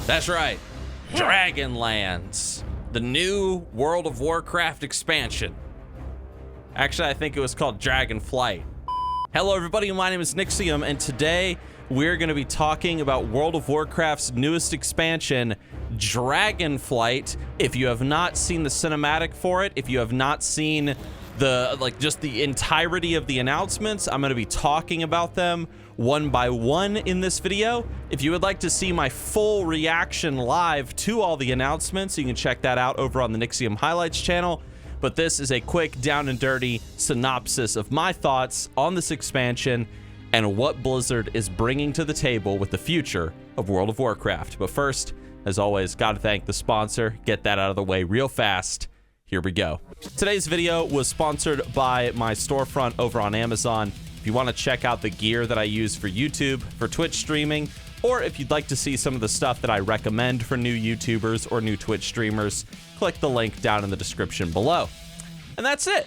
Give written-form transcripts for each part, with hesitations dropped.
That's right, Dragonlands, the new World of Warcraft expansion. Actually, I think it was called Dragonflight. Hello everybody, my name is Nixxiom, and today we're going to be talking about World of Warcraft's newest expansion, Dragonflight. If you have not seen the cinematic for it, if you have not seen just the entirety of the announcements, I'm going to be talking about them one by one in this video. If you would like to see my full reaction live to all the announcements, you can check that out over on the Nixxiom Highlights channel. But this is a quick, down and dirty synopsis of my thoughts on this expansion and what Blizzard is bringing to the table with the future of World of Warcraft. But first, as always, gotta thank the sponsor. Get that out of the way real fast. Here we go. Today's video was sponsored by my storefront over on Amazon. If you want to check out the gear that I use for YouTube, for Twitch streaming, or if you'd like to see some of the stuff that I recommend for new YouTubers or new Twitch streamers, click the link down in the description below. And that's it.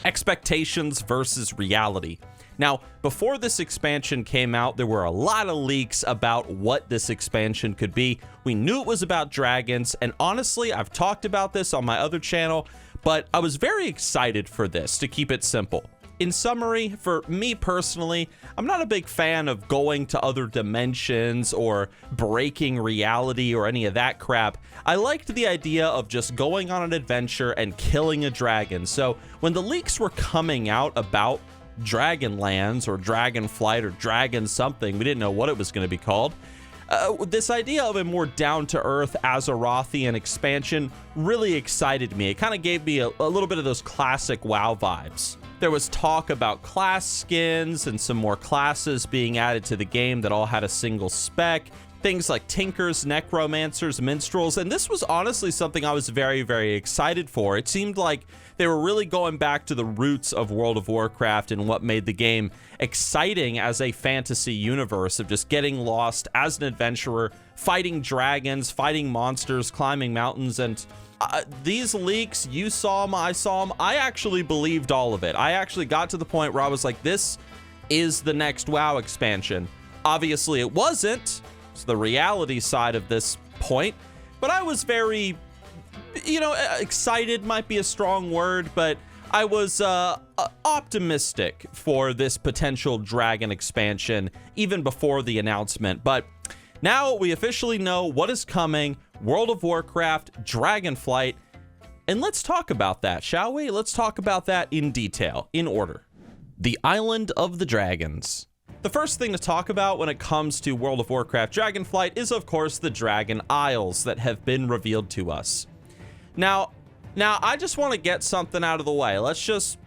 Expectations versus reality. Now, before this expansion came out, there were a lot of leaks about what this expansion could be. We knew it was about dragons, and honestly, I've talked about this on my other channel, but I was very excited for this, to keep it simple. In summary, for me personally, I'm not a big fan of going to other dimensions or breaking reality or any of that crap. I liked the idea of just going on an adventure and killing a dragon. So when the leaks were coming out about Dragonlands or Dragonflight or Dragon something, we didn't know what it was going to be called. This idea of a more down-to-earth Azerothian expansion really excited me. It kind of gave me a little bit of those classic WoW vibes. There was talk about class skins and some more classes being added to the game that all had a single spec. Things like Tinkers, Necromancers, Minstrels, and this was honestly something I was very, very excited for. It seemed like they were really going back to the roots of World of Warcraft and what made the game exciting as a fantasy universe of just getting lost as an adventurer, fighting dragons, fighting monsters, climbing mountains, and these leaks, you saw them, I saw them, I actually believed all of it. I actually got to the point where I was like, this is the next WoW expansion. Obviously, it wasn't. It's the reality side of this point, but I was very, excited might be a strong word, but I was optimistic for this potential dragon expansion even before the announcement. But now we officially know what is coming: World of Warcraft, Dragonflight, and let's talk about that, shall we? Let's talk about that in detail, in order. The Island of the Dragons. The first thing to talk about when it comes to World of Warcraft Dragonflight is, of course, the Dragon Isles that have been revealed to us. Now, I just want to get something out of the way. Let's just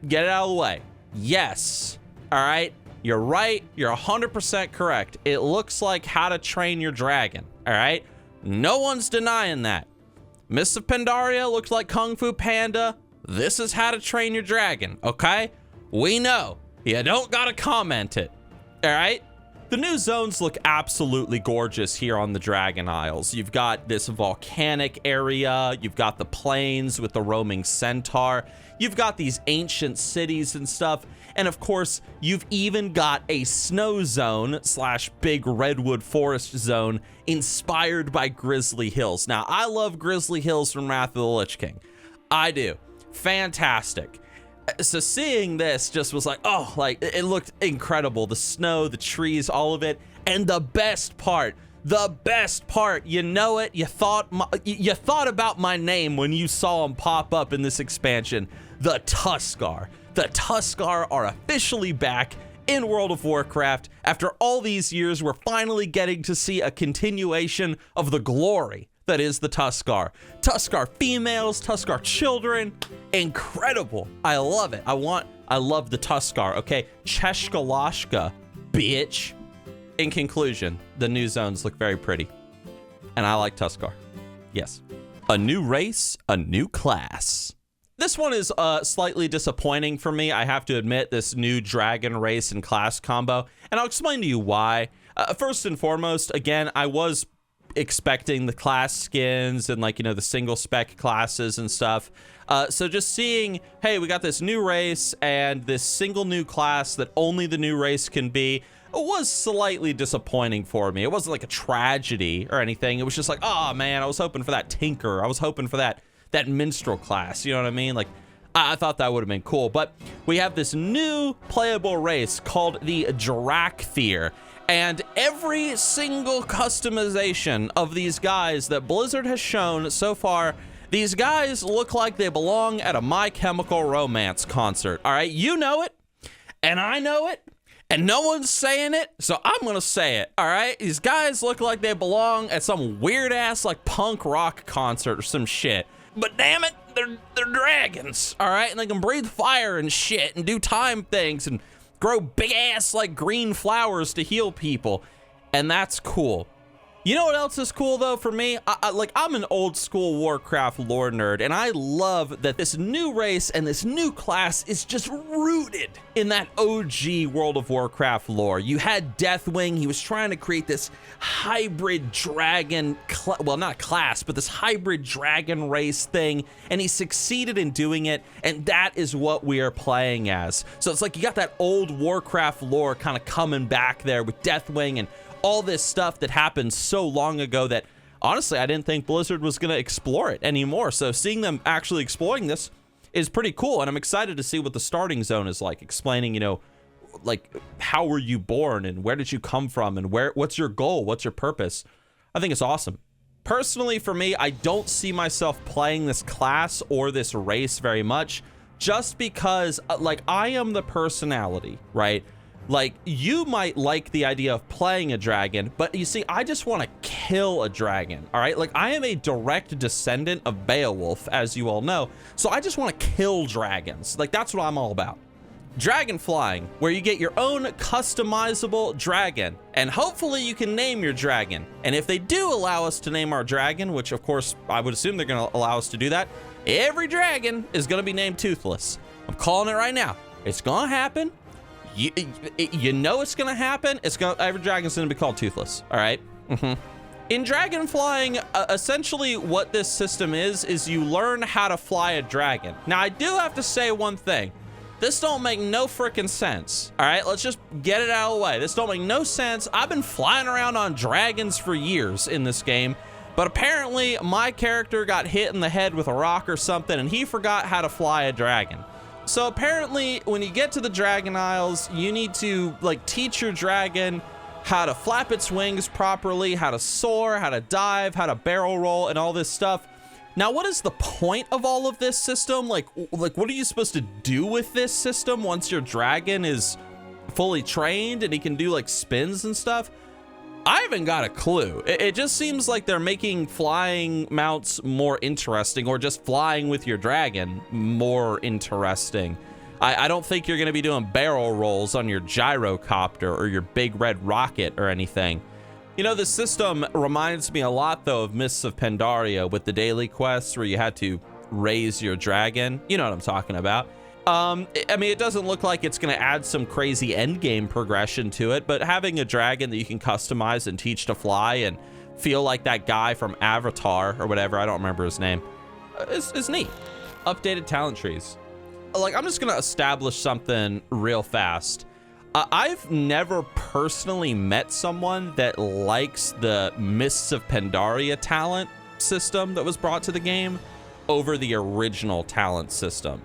get it out of the way. Yes, all right, you're right. You're 100% correct. It looks like How to Train Your Dragon, all right? No one's denying that. Mists of Pandaria looks like Kung Fu Panda. This is How to Train Your Dragon, okay? We know. You don't gotta comment it, all right? The new zones look absolutely gorgeous here on the Dragon Isles. You've got this volcanic area, you've got the plains with the roaming centaur, you've got these ancient cities and stuff, and of course, you've even got a snow zone / big redwood forest zone inspired by Grizzly Hills. Now, I love Grizzly Hills from Wrath of the Lich King. I do. Fantastic. So seeing this just was like, oh, like it looked incredible. The snow, the trees, all of it. And the best part, you know it, you thought about my name when you saw them pop up in this expansion. The Tuskar. The Tuskar are officially back in World of Warcraft. After all these years, we're finally getting to see a continuation of the glory that is the Tuskar. Tuskar females, Tuskar children, incredible. I love it. I love the Tuskar, okay? Cheshkalashka, bitch. In conclusion, the new zones look very pretty, and I like Tuskar. Yes. A new race, a new class. This one is slightly disappointing for me, I have to admit, this new dragon race and class combo, and I'll explain to you why. First and foremost, again, I was expecting the class skins and the single spec classes and stuff. So just seeing, hey, we got this new race and this single new class that only the new race can be, was slightly disappointing for me. It wasn't like a tragedy or anything. It was just like, oh man, I was hoping for that Tinker. I was hoping for that Minstrel class. You know what I mean? Like, I thought that would have been cool. But we have this new playable race called the Dracthyr. And every single customization of these guys that Blizzard has shown so far, these guys look like they belong at a My Chemical Romance concert. All right, you know it, and I know it, and no one's saying it, so I'm gonna say it. All right, these guys look like they belong at some weird ass like punk rock concert or some shit. But damn it, they're dragons. All right, and they can breathe fire and shit and do time things and grow big ass like green flowers to heal people, and that's cool. You know what else is cool though for me? I'm an old school Warcraft lore nerd, and I love that this new race and this new class is just rooted in that OG World of Warcraft lore. You had Deathwing. He was trying to create this hybrid dragon, well, not class, but this hybrid dragon race thing, and he succeeded in doing it, and that is what we are playing as. So it's like you got that old Warcraft lore kind of coming back there with Deathwing and all this stuff that happened so long ago that honestly I didn't think Blizzard was going to explore it anymore. So seeing them actually exploring this is pretty cool, and I'm excited to see what the starting zone is like, explaining, you know, like how were you born and where did you come from and what's your goal, what's your purpose. I think it's awesome. Personally, for me, I don't see myself playing this class or this race very much, just because like I am the personality, right? Like, you might like the idea of playing a dragon, but you see, I just want to kill a dragon, all right? Like, I am a direct descendant of Beowulf, as you all know, so I just want to kill dragons. Like, that's what I'm all about. Dragon flying, where you get your own customizable dragon, and hopefully you can name your dragon. And if they do allow us to name our dragon, which of course I would assume they're going to allow us to do that, every dragon is going to be named Toothless. I'm calling it right now. It's going to happen. You know it's gonna happen. Every dragon's gonna be called Toothless. All right. In dragon flying, essentially what this system is you learn how to fly a dragon. Now I do have to say one thing. This don't make no freaking sense. All right, let's just get it out of the way. This don't make no sense. I've been flying around on dragons for years in this game, but apparently my character got hit in the head with a rock or something, and he forgot how to fly a dragon. So apparently when you get to the Dragon Isles, you need to like teach your dragon how to flap its wings properly, how to soar, how to dive, how to barrel roll, and all this stuff. Now, what is the point of all of this system? Like what are you supposed to do with this system once your dragon is fully trained and he can do like spins and stuff? I haven't got a clue. It just seems like they're making flying mounts more interesting, or just flying with your dragon more interesting. I don't think you're going to be doing barrel rolls on your gyrocopter or your big red rocket or anything. You know, the system reminds me a lot, though, of Mists of Pandaria with the daily quests where you had to raise your dragon. You know what I'm talking about. I mean, it doesn't look like it's going to add some crazy end game progression to it, but having a dragon that you can customize and teach to fly and feel like that guy from Avatar or whatever, I don't remember his name, is neat. Updated talent trees. Like, I'm just going to establish something real fast. I've never personally met someone that likes the Mists of Pandaria talent system that was brought to the game over the original talent system.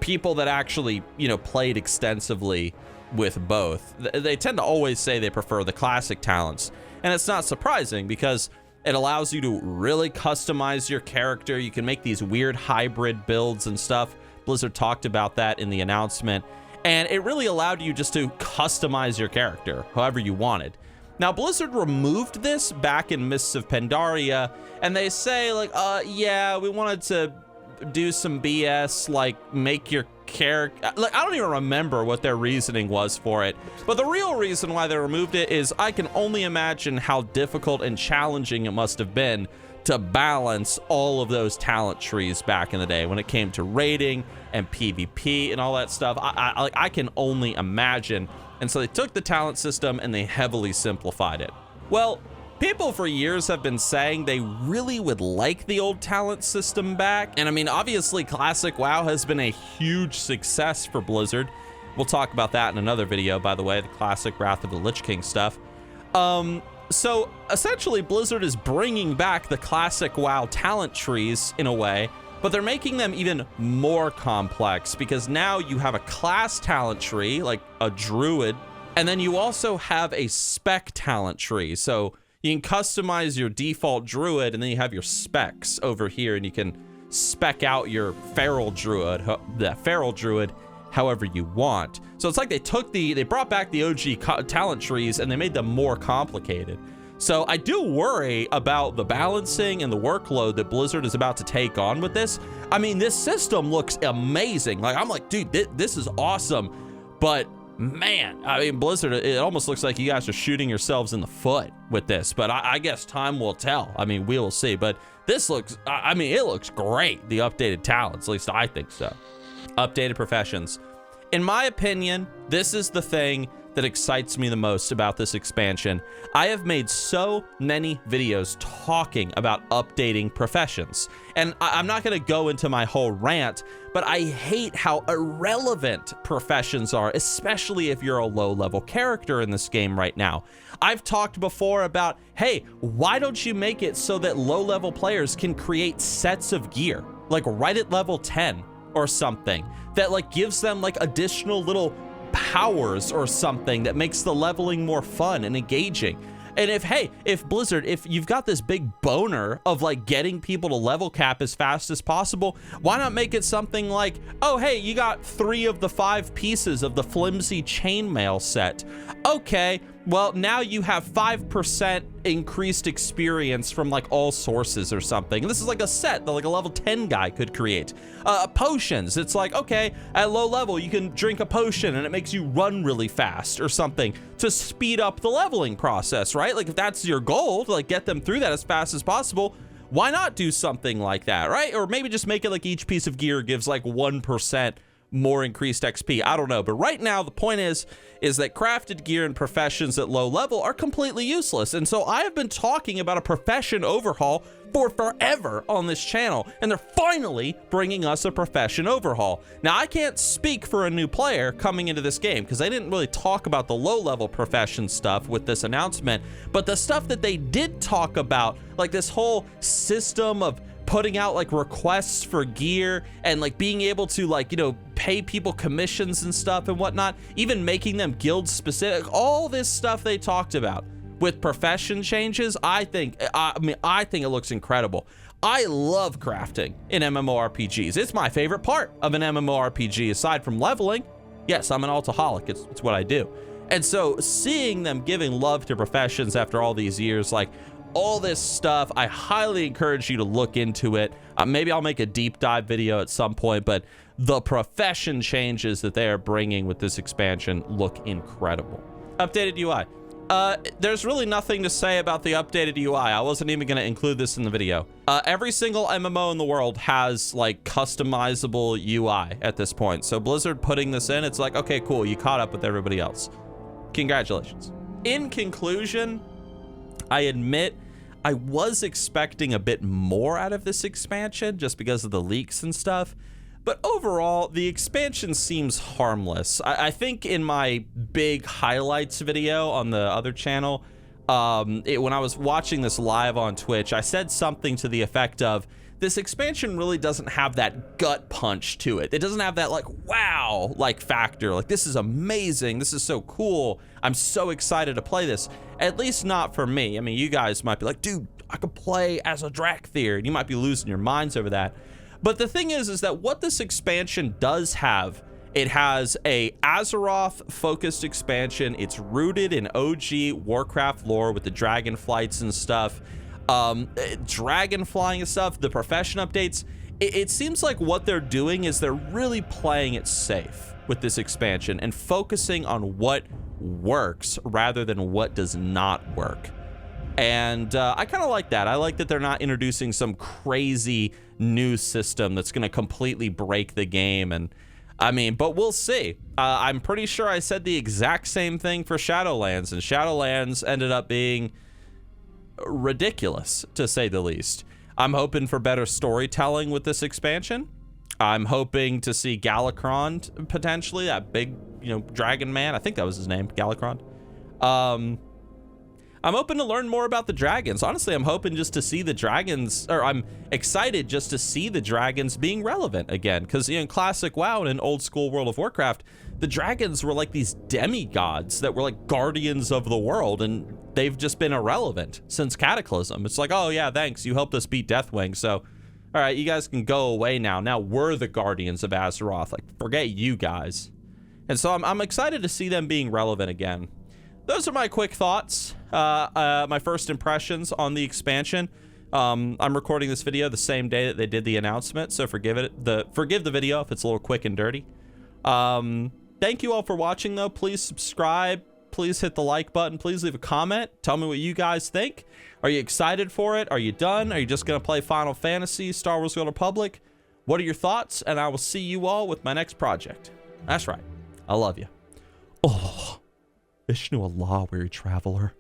People that actually, you know, played extensively with both, they tend to always say they prefer the classic talents. And it's not surprising because it allows you to really customize your character. You can make these weird hybrid builds and stuff. Blizzard talked about that in the announcement. And it really allowed you just to customize your character however you wanted. Now, Blizzard removed this back in Mists of Pandaria, and they say, like, yeah, we wanted to do some BS, like make your character, like, I don't even remember what their reasoning was for it, but the real reason why they removed it is I can only imagine how difficult and challenging it must have been to balance all of those talent trees back in the day when it came to raiding and PvP and all that stuff. I can only imagine. And so they took the talent system and they heavily simplified it. Well, people for years have been saying they really would like the old talent system back. And I mean, obviously Classic WoW has been a huge success for Blizzard. We'll talk about that in another video, by the way, the classic Wrath of the Lich King stuff. So essentially, Blizzard is bringing back the classic WoW talent trees in a way, but they're making them even more complex because now you have a class talent tree, like a druid, and then you also have a spec talent tree. So you can customize your default druid, and then you have your specs over here, and you can spec out your feral druid, however you want. So it's like they brought back the OG talent trees and they made them more complicated. So I do worry about the balancing and the workload that Blizzard is about to take on with this. I mean, this system looks amazing. Like, I'm like, dude, this is awesome. But man, I mean, Blizzard, it almost looks like you guys are shooting yourselves in the foot with this. But I guess time will tell. I mean, we will see. But this looks, I mean, it looks great. The updated talents, at least I think so. Updated professions. In my opinion, this is the thing that excites me the most about this expansion. I have made so many videos talking about updating professions, and I'm not gonna go into my whole rant, but I hate how irrelevant professions are, especially if you're a low-level character in this game right now. I've talked before about, hey, why don't you make it so that low-level players can create sets of gear, like right at level 10 or something, that like gives them like additional little powers or something that makes the leveling more fun and engaging. And if Blizzard, if you've got this big boner of like getting people to level cap as fast as possible, why not make it something like, oh, hey, you got 3 of the 5 pieces of the flimsy chainmail set. Okay, well, now you have 5% increased experience from like all sources or something. And this is like a set that like a level 10 guy could create. Potions, it's like, okay, at low level, you can drink a potion and it makes you run really fast or something to speed up the leveling process, right? Like if that's your goal, to like get them through that as fast as possible, why not do something like that, right? Or maybe just make it like each piece of gear gives like 1% more increased XP. I don't know, but right now the point is that crafted gear and professions at low level are completely useless. And so I have been talking about a profession overhaul for forever on this channel, and they're finally bringing us a profession overhaul. Now, I can't speak for a new player coming into this game because they didn't really talk about the low level profession stuff with this announcement, but the stuff that they did talk about, like this whole system of putting out like requests for gear and like being able to like, you know, pay people commissions and stuff and whatnot, even making them guild specific, all this stuff they talked about with profession changes, I think it looks incredible. I love crafting in MMORPGs. It's my favorite part of an MMORPG aside from leveling. Yes, I'm an altaholic. It's what I do. And so seeing them giving love to professions after all these years, like all this stuff, I highly encourage you to look into it. Maybe I'll make a deep dive video at some point, but the profession changes that they are bringing with this expansion look incredible. Updated UI. There's really nothing to say about the updated UI. I wasn't even going to include this in the video. Every single MMO in the world has like customizable UI at this point. So Blizzard putting this in, it's like, okay, cool, you caught up with everybody else. Congratulations. In conclusion, I admit I was expecting a bit more out of this expansion just because of the leaks and stuff. But overall, the expansion seems harmless. I think in my big highlights video on the other channel, when I was watching this live on Twitch, I said something to the effect of, this expansion really doesn't have that gut punch to it. It doesn't have that like, wow, like factor. Like, this is amazing. This is so cool. I'm so excited to play this. At least not for me. I mean, you guys might be like, dude, I could play as a Dracthyr. And you might be losing your minds over that. But the thing is that what this expansion does have, it has a Azeroth-focused expansion. It's rooted in OG Warcraft lore with the Dragonflights and stuff. Dragonflying and stuff, the profession updates. It seems like what they're doing is they're really playing it safe with this expansion and focusing on what works rather than what does not work. And I kind of like that. I like that they're not introducing some crazy new system that's going to completely break the game. And I mean, but we'll see. I'm pretty sure I said the exact same thing for Shadowlands, and Shadowlands ended up being ridiculous, to say the least. I'm hoping for better storytelling with this expansion. I'm hoping to see Galakron potentially, that big, you know, dragon man. I think that was his name, Galakron. I'm hoping to learn more about the dragons. Honestly, I'm hoping just to see the dragons, or I'm excited just to see the dragons being relevant again. Because in classic WoW and in old school World of Warcraft, the dragons were like these demigods that were like guardians of the world, and they've just been irrelevant since Cataclysm. It's like, oh yeah, thanks, you helped us beat Deathwing, so all right, you guys can go away now. Now we're the guardians of Azeroth. Like, forget you guys. And so I'm excited to see them being relevant again. Those are my quick thoughts, my first impressions on the expansion. I'm recording this video the same day that they did the announcement, so forgive the video if it's a little quick and dirty. Thank you all for watching, though. Please subscribe. Please hit the like button. Please leave a comment. Tell me what you guys think. Are you excited for it? Are you done? Are you just going to play Final Fantasy, Star Wars: Old Republic? What are your thoughts? And I will see you all with my next project. That's right. I love you. Oh. Vishnu Allah, weary traveler.